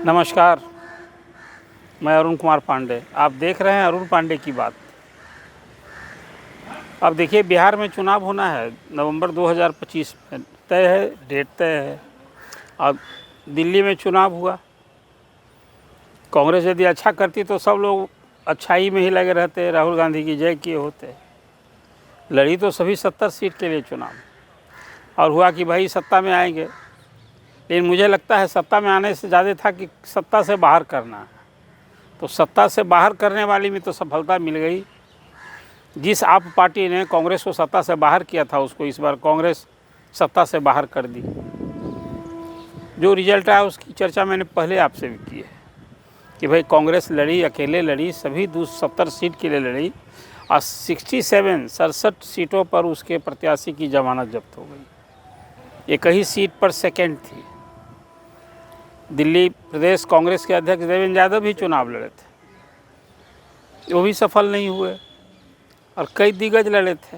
नमस्कार, मैं अरुण कुमार पांडे। आप देख रहे हैं अरुण पांडे की बात। अब देखिए, बिहार में चुनाव होना है नवंबर 2025 में, तय है, डेट तय है। अब दिल्ली में चुनाव हुआ, कांग्रेस यदि अच्छा करती तो सब लोग अच्छाई में ही लगे रहते, राहुल गांधी की जय किए होते। लड़ी तो सभी 70 सीट के लिए चुनाव, और हुआ कि भाई सत्ता में आएंगे। लेकिन मुझे लगता है सत्ता में आने से ज़्यादा था कि सत्ता से बाहर करना है। तो सत्ता से बाहर करने वाली में तो सफलता मिल गई। जिस आप पार्टी ने कांग्रेस को सत्ता से बाहर किया था, उसको इस बार कांग्रेस सत्ता से बाहर कर दी। जो रिजल्ट आया उसकी चर्चा मैंने पहले आपसे भी की है कि भाई कांग्रेस लड़ी, अकेले लड़ी, सभी 270 सीट के लिए लड़ी, और 67 सीटों पर उसके प्रत्याशी की जमानत जब्त हो गई। एक ही सीट पर सेकंड थी। दिल्ली प्रदेश कांग्रेस के अध्यक्ष देवेंद्र यादव भी चुनाव लड़े थे, वो भी सफल नहीं हुए, और कई दिग्गज लड़े थे।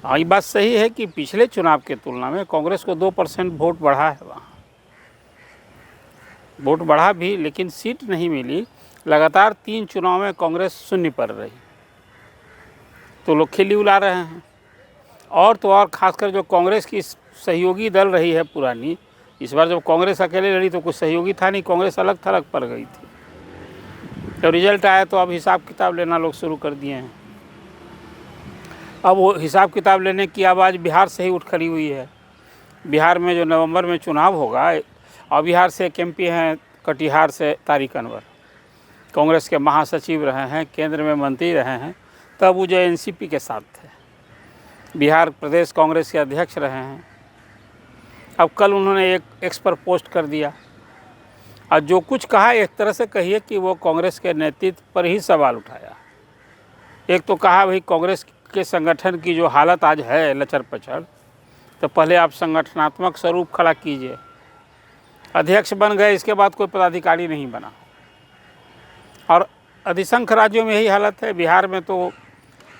हाँ, ये बात सही है कि पिछले चुनाव के तुलना में कांग्रेस को 2% वोट बढ़ा है। वहाँ वोट बढ़ा भी, लेकिन सीट नहीं मिली। लगातार 3 चुनाव में कांग्रेस शून्य पर रही, तो लोग खिल्ली उड़ा रहे हैं। और तो और खासकर जो कांग्रेस की सहयोगी दल रही है पुरानी, इस बार जब कांग्रेस अकेले लड़ी तो कुछ सहयोगी था नहीं, कांग्रेस अलग थलग पड़ गई थी। तो रिजल्ट आया तो अब हिसाब किताब लेना लोग शुरू कर दिए हैं। अब वो हिसाब किताब लेने की आवाज़ बिहार से ही उठ खड़ी हुई है। बिहार में जो नवंबर में चुनाव होगा, और बिहार से एक MP हैं, कटिहार से तारिक अनवर, कांग्रेस के महासचिव रहे हैं, केंद्र में मंत्री रहे हैं, तब वो जो NCP के साथ थे, बिहार प्रदेश कांग्रेस के अध्यक्ष रहे हैं। अब कल उन्होंने एक X पर पोस्ट कर दिया, और जो कुछ कहा एक तरह से कहिए कि वो कांग्रेस के नेतृत्व पर ही सवाल उठाया। एक तो कहा भाई कांग्रेस के संगठन की जो हालत आज है लचर पचर, तो पहले आप संगठनात्मक स्वरूप खड़ा कीजिए। अध्यक्ष बन गए, इसके बाद कोई पदाधिकारी नहीं बना, और अधिसंख्य राज्यों में यही हालत है। बिहार में तो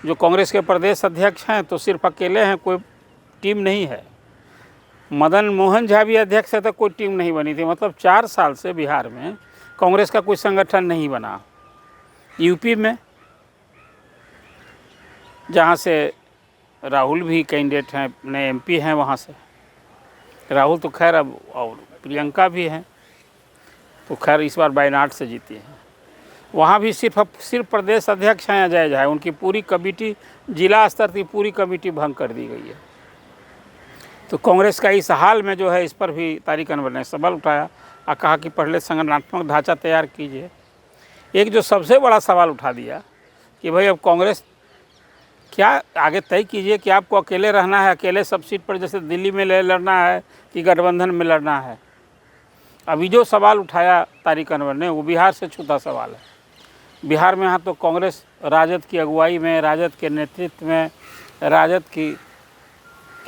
जो कांग्रेस के प्रदेश अध्यक्ष हैं तो सिर्फ अकेले हैं, कोई टीम नहीं है। मदन मोहन झा भी अध्यक्ष है तो कोई टीम नहीं बनी थी। मतलब 4 साल से बिहार में कांग्रेस का कोई संगठन नहीं बना। यूपी में जहाँ से राहुल भी कैंडिडेट हैं, नए MP हैं, वहाँ से राहुल तो खैर अब, और प्रियंका भी हैं, तो खैर इस बार वायनाड से जीती हैं। वहाँ भी सिर्फ प्रदेश अध्यक्ष हैं अजय झा, उनकी पूरी कमेटी, जिला स्तर की पूरी कमेटी भंग कर दी गई है। तो कांग्रेस का इस हाल में जो है, इस पर भी तारिक अनवर ने सवाल उठाया और कहा कि पहले संगठनात्मक ढांचा तैयार कीजिए। एक जो सबसे बड़ा सवाल उठा दिया कि भाई अब कांग्रेस क्या आगे तय कीजिए कि आपको अकेले रहना है, अकेले सब सीट पर जैसे दिल्ली में लड़ना है, कि गठबंधन में लड़ना है। अभी जो सवाल उठाया तारिक अनवर ने, वो बिहार से छूता सवाल है। बिहार में यहाँ तो कांग्रेस राजद की अगुवाई में, राजद के नेतृत्व में, राजद की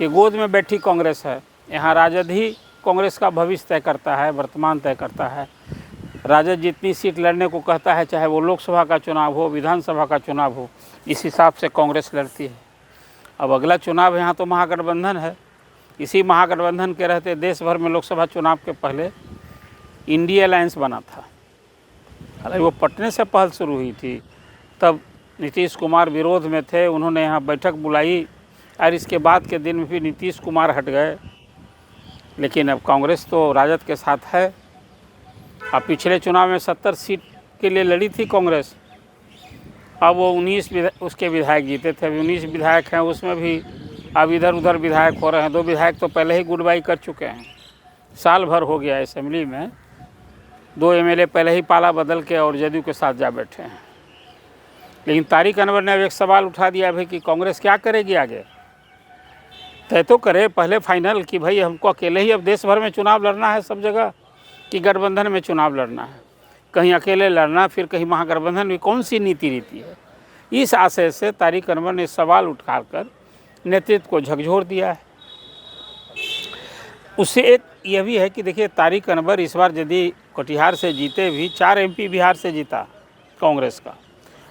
गोद में बैठी कांग्रेस है। यहाँ राजद ही कांग्रेस का भविष्य तय करता है, वर्तमान तय करता है। राजद जितनी सीट लड़ने को कहता है, चाहे वो लोकसभा का चुनाव हो, विधानसभा का चुनाव हो, इस हिसाब से कांग्रेस लड़ती है। अब अगला चुनाव यहाँ तो महागठबंधन है। इसी महागठबंधन के रहते देश भर में लोकसभा चुनाव के पहले इंडिया अलायंस बना था। हालांकि वो पटने से पहल शुरू हुई थी, तब नीतीश कुमार विरोध में थे, उन्होंने यहाँ बैठक बुलाई, और इसके बाद के दिन में भी नीतीश कुमार हट गए। लेकिन अब कांग्रेस तो राजद के साथ है। अब पिछले चुनाव में 70 सीट के लिए लड़ी थी कांग्रेस, अब वो 19 उसके विधायक जीते थे। अभी 19 विधायक हैं, उसमें भी अब इधर उधर विधायक हो रहे हैं। 2 विधायक तो पहले ही गुड बाई कर चुके हैं, साल भर हो गया असेंबली में। 2 MLA पहले ही पाला बदल के और जदयू के साथ जा बैठे हैं। लेकिन तारिक अनवर ने अब एक सवाल उठा दिया भाई कि कांग्रेस क्या करेगी आगे। तय तो करे पहले फाइनल कि भाई हमको अकेले ही अब देश भर में चुनाव लड़ना है सब जगह, कि गठबंधन में चुनाव लड़ना है। कहीं अकेले लड़ना, फिर कहीं महागठबंधन में, कौन सी नीति रीति है। इस आशय से तारिक अनवर ने सवाल उठाकर नेतृत्व को झकझोर दिया है। उससे एक यह भी है कि देखिए, तारिक अनवर इस बार यदि कटिहार से जीते भी, 4 MP बिहार से जीता कांग्रेस का,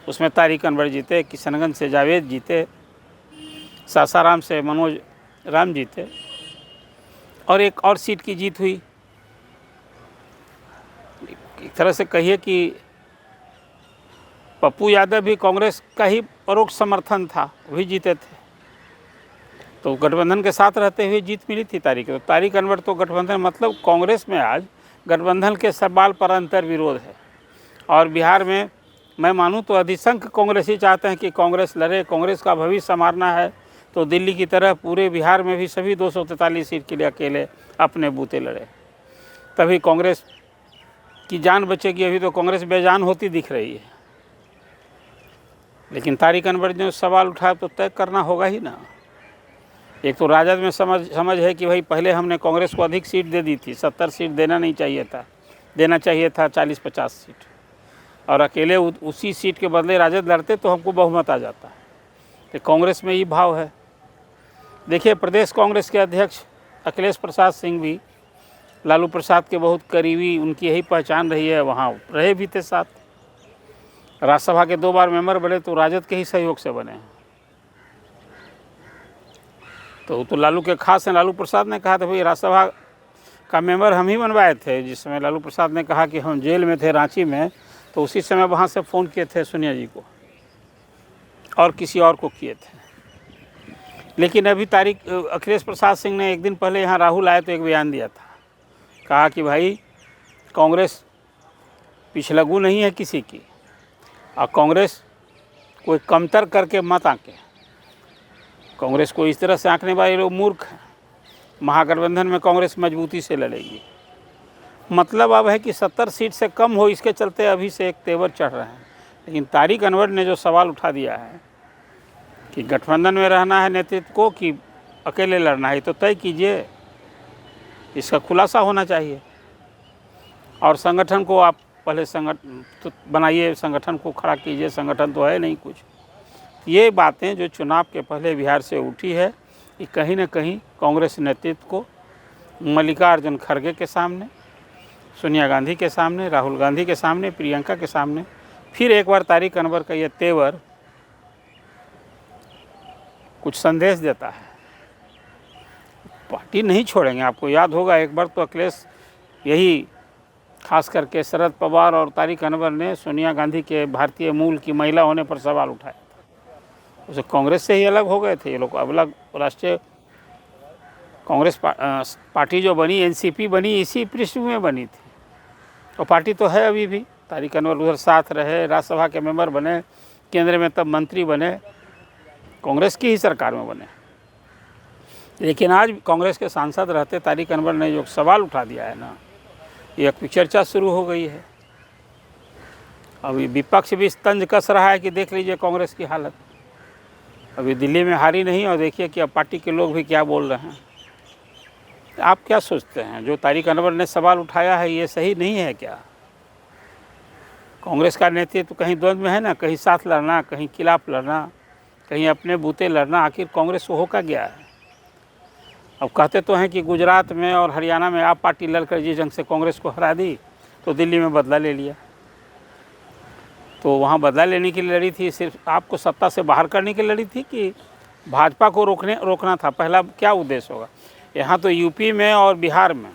उसमें तारिक अनवर जीते, किशनगंज से जावेद जीते, सासाराम से मनोज राम जीते, और एक और सीट की जीत हुई तरह से कहिए कि पप्पू यादव भी कांग्रेस का ही परोक्ष समर्थन था, वही जीते थे, तो गठबंधन के साथ रहते हुए जीत मिली थी तारिक। तो तारिक अनवर तो गठबंधन, मतलब कांग्रेस में आज गठबंधन के सवाल पर अंतर विरोध है। और बिहार में मैं मानूं तो अधिसंख्य कांग्रेसी चाहते हैं कि कांग्रेस लड़े, कांग्रेस का भविष्य संवारना है तो दिल्ली की तरह पूरे बिहार में भी सभी 243 सीट के लिए अकेले अपने बूते लड़े, तभी कांग्रेस की जान बचेगी। अभी तो कांग्रेस बेजान होती दिख रही है। लेकिन तारिक अनवर ने सवाल उठाया तो तय करना होगा ही ना। एक तो राजद में समझ है कि भाई पहले हमने कांग्रेस को अधिक सीट दे दी थी, 70 सीट देना नहीं चाहिए था, देना चाहिए था 40-50 सीट, और अकेले उसी सीट के बदले राजद लड़ते तो हमको बहुमत आ जाता। तो कांग्रेस में ये भाव है। देखिए, प्रदेश कांग्रेस के अध्यक्ष अखिलेश प्रसाद सिंह भी लालू प्रसाद के बहुत करीबी, उनकी यही पहचान रही है, वहाँ रहे भी थे साथ। राज्यसभा के 2 बार मेंबर बने तो राजद के ही सहयोग से बने हैं। तो लालू के खास हैं। लालू प्रसाद ने कहा था भाई राज्यसभा का मेंबर हम ही बनवाए थे। जिस समय लालू प्रसाद ने कहा कि हम जेल में थे रांची में, तो उसी समय वहाँ से फ़ोन किए थे सोनिया जी को और किसी और को किए थे। लेकिन अभी अखिलेश प्रसाद सिंह ने एक दिन पहले यहाँ राहुल आए तो एक बयान दिया था, कहा कि भाई कांग्रेस पिछलग्गू नहीं है किसी की, और कांग्रेस कोई कमतर करके मत आके, कांग्रेस को इस तरह से आंकने वाले लोग मूर्ख हैं। महागठबंधन में कांग्रेस मजबूती से लड़ेगी। मतलब अब है कि 70 सीट से कम हो, इसके चलते अभी से एक तेवर चढ़ रहे हैं। लेकिन तारिक अनवर ने जो सवाल उठा दिया है कि गठबंधन में रहना है नेतृत्व को कि अकेले लड़ना है, तो तय कीजिए, इसका खुलासा होना चाहिए। और संगठन को आप पहले संगठन तो बनाइए, संगठन को खड़ा कीजिए, संगठन तो है नहीं कुछ। ये बातें जो चुनाव के पहले बिहार से उठी है, कि कहीं न कहीं कांग्रेस नेतृत्व को मल्लिकार्जुन खड़गे के सामने, सोनिया गांधी के सामने, राहुल गांधी के सामने, प्रियंका के सामने फिर एक बार तारिक अनवर का ये तेवर कुछ संदेश देता है। पार्टी नहीं छोड़ेंगे। आपको याद होगा एक बार तो अखिलेश, यही खास करके शरद पवार और तारिक अनवर ने सोनिया गांधी के भारतीय मूल की महिला होने पर सवाल उठाया था। उसे कांग्रेस से ही अलग हो गए थे ये लोग। अलग राष्ट्रीय कांग्रेस पार्टी जो बनी, एनसीपी बनी, इसी पृष्ठभूमि में बनी थी। और पार्टी तो है अभी भी। तारिक अनवर उधर साथ रहे, राज्यसभा के मेंबर बने, केंद्र में तब मंत्री बने, कांग्रेस की ही सरकार में बने। लेकिन आज कांग्रेस के सांसद रहते तारिक अनवर ने जो सवाल उठा दिया है ना, एक चर्चा शुरू हो गई है। अभी विपक्ष भी तंज कस रहा है कि देख लीजिए कांग्रेस की हालत। अभी दिल्ली में हारी नहीं, और देखिए कि अब पार्टी के लोग भी क्या बोल रहे हैं। आप क्या सोचते हैं, जो तारिक अनवर ने सवाल उठाया है ये सही नहीं है क्या? कांग्रेस का नेतृत्व कहीं द्वंद्व में है ना, कहीं साथ लड़ना, कहीं खिलाफ लड़ना, कहीं अपने बूते लड़ना। आखिर कांग्रेस को हो क्या गया है? अब कहते तो हैं कि गुजरात में और हरियाणा में आप पार्टी लड़कर जिस ढंग से कांग्रेस को हरा दी, तो दिल्ली में बदला ले लिया। तो वहाँ बदला लेने के लिए लड़ी थी, सिर्फ आपको सत्ता से बाहर करने के लिए लड़ी थी कि भाजपा को रोकना था? पहला क्या उद्देश्य होगा? यहाँ तो यूपी में और बिहार में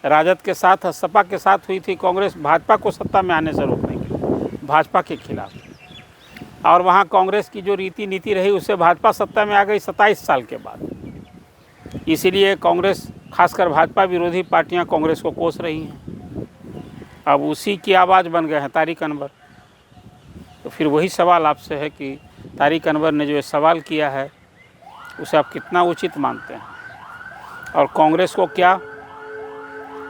राजद के साथ, सपा के साथ हुई थी कांग्रेस भाजपा को सत्ता में आने से रोकने के लिए, भाजपा के खिलाफ। और वहाँ कांग्रेस की जो रीति नीति रही, उससे भाजपा सत्ता में आ गई 27 साल के बाद। इसीलिए कांग्रेस, खासकर भाजपा विरोधी पार्टियां कांग्रेस को कोस रही हैं। अब उसी की आवाज़ बन गए हैं तारिक अनवर। तो फिर वही सवाल आपसे है कि तारिक अनवर ने जो ये सवाल किया है उसे आप कितना उचित मानते हैं? और कांग्रेस को क्या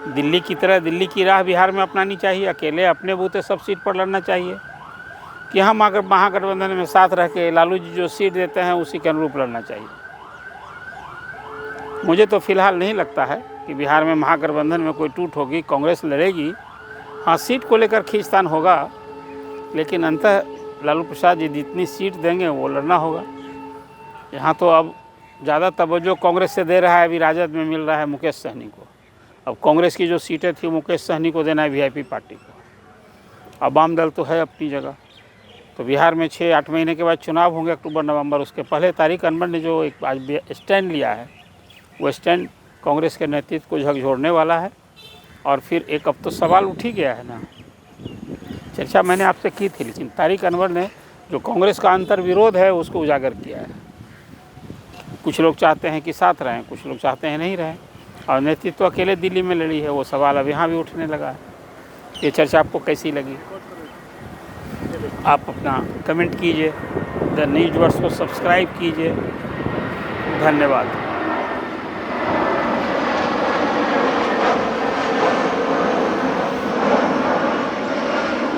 दिल्ली की तरह दिल्ली की राह बिहार में अपनानी चाहिए, अकेले अपने बूते सब सीट पर लड़ना चाहिए, कि हम अगर महागठबंधन में साथ रह के लालू जी जो सीट देते हैं उसी के अनुरूप लड़ना चाहिए? मुझे तो फिलहाल नहीं लगता है कि बिहार में महागठबंधन में कोई टूट होगी। कांग्रेस लड़ेगी, हाँ सीट को लेकर खींचतान होगा, लेकिन अंततः लालू प्रसाद जी जितनी सीट देंगे वो लड़ना होगा। यहाँ तो अब ज़्यादा तवज्जो कांग्रेस से दे रहा है, अभी राजद में मिल रहा है मुकेश सहनी को। अब कांग्रेस की जो सीटें थी मुकेश सहनी को देना है, वीआईपी पार्टी को। अब वाम दल तो है अपनी जगह। तो बिहार में 6-8 महीने के बाद चुनाव होंगे, अक्टूबर-नवंबर। उसके पहले तारिक अनवर ने जो एक आज स्टैंड लिया है, वो स्टैंड कांग्रेस के नेतृत्व को झकझोरने वाला है। और फिर एक अब तो सवाल उठ ही गया है ना। चर्चा मैंने आपसे की थी, लेकिन तारिक अनवर ने जो कांग्रेस का अंतर्विरोध है उसको उजागर किया है। कुछ लोग चाहते हैं कि साथ रहें, कुछ लोग चाहते हैं नहीं रहें, और नेतृत्व अकेले दिल्ली में लड़ी है। वो सवाल अब यहाँ भी उठने लगा है। ये चर्चा आपको कैसी लगी? आप अपना कमेंट कीजिए, द न्यूज़ वर्ड्स को सब्सक्राइब कीजिए। धन्यवाद।